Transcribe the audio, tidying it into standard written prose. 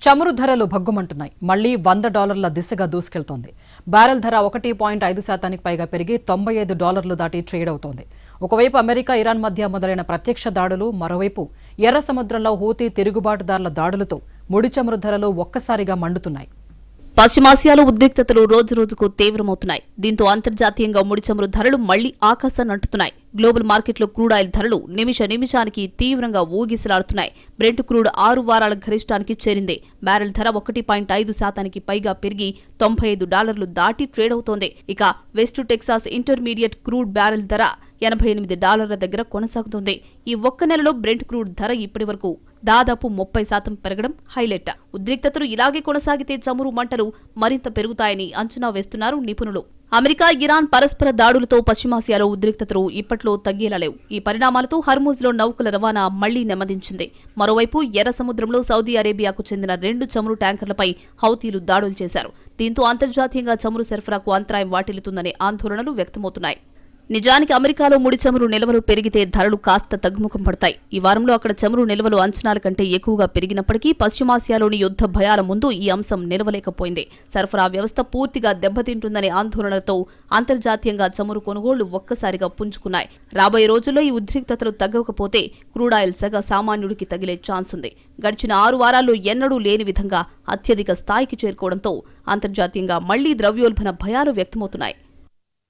చమురు ధరలు భగ్గుమంటున్నాయి. మళ్లీ $100 దిశగా దూసుకెళ్తోంది. బ్యారెల్ ధర 1.5% పైగా పెరిగి $95 దాటి ట్రేడ్ అవుతోంది. ఒకవైపు అమెరికా, ఇరాన్ మధ్య మొదలైన ప్రత్యక్ష దాడులు, మరోవైపు ఎర్ర సముద్రంలో హూతీ తిరుగుబాటుదారుల దాడులతో ముడి చమురు ధరలు ఒక్కసారిగా మండుతున్నాయి. పశ్చిమాసియాలో ఉద్రిక్తతలు రోజురోజుకు తీవ్రమవుతున్నాయి. దీంతో అంతర్జాతీయంగా ముడి చమురు ధరలు మళ్లీ ఆకాశాన్ని అంటుతున్నాయి. గ్లోబల్ మార్కెట్లో క్రూడ్ ఆయిల్ ధరలు నిమిషానికి తీవ్రంగా ఊగిసలాడుతున్నాయి. బ్రెంట్ క్రూడ్ 6 వారాల గరిష్టానికి చేరింది. బ్యారెల్ ధర 1.5% పైగా పెరిగి $95 దాటి ట్రేడ్ అవుతోంది. ఇక west Texas intermediate crude barrel ధర $88 దగ్గర కొనసాగుతోంది. ఈ ఒక్క నెలలో బ్రెంట్ క్రూడ్ ధర ఇప్పటి వరకు దాదాపు 30% పెరగడం హైలైట్. ఉద్రిక్తతలు ఇలాగే కొనసాగితే చమురు మంటలు మరింత పెరుగుతాయని అంచనా వేస్తున్నారు నిపుణులు. అమెరికా, ఇరాన్ పరస్పర దాడులతో పశ్చిమాసియాలో ఉద్రిక్తతలు ఇప్పట్లో తగ్గేలా లేవు. ఈ పరిణామాలతో హర్మూజ్లో నౌకల రవాణా మళ్లీ నెమ్మదించింది. మరోవైపు ఎర్ర సముద్రంలో సౌదీ అరేబియాకు చెందిన 2 చమురు ట్యాంకర్లపై హౌతీలు దాడులు చేశారు. దీంతో అంతర్జాతీయంగా చమురు సరఫరాకు అంతరాయం వాటిల్లుతుందనే ఆందోళనలు వ్యక్తమవుతున్నాయి. నిజానికి అమెరికాలో ముడి చమురు నిల్వలు పెరిగితే ధరలు కాస్త తగ్గుముఖం పడతాయి. ఈ వారంలో అక్కడ చమురు నిల్వలు అంచనాల కంటే ఎక్కువగా పెరిగినప్పటికీ పశ్చిమాసియాలోని యుద్ధ భయాల ముందు ఈ అంశం నిలవలేకపోయింది. సరఫరా వ్యవస్థ పూర్తిగా దెబ్బతింటుందనే ఆందోళనలతో అంతర్జాతీయంగా చమురు కొనుగోళ్లు ఒక్కసారిగా పుంజుకున్నాయి. రాబోయే రోజుల్లో ఈ ఉద్రిక్తతలు తగ్గకపోతే క్రూడ్ ఆయిల్ సగ సామాన్యుడికి తగిలే ఛాన్స్ ఉంది. గడిచిన 6 వారాల్లో ఎన్నడూ లేని విధంగా అత్యధిక స్థాయికి చేరుకోవడంతో అంతర్జాతీయంగా మళ్లీ ద్రవ్యోల్బణ భయాలు వ్యక్తమవుతున్నాయి.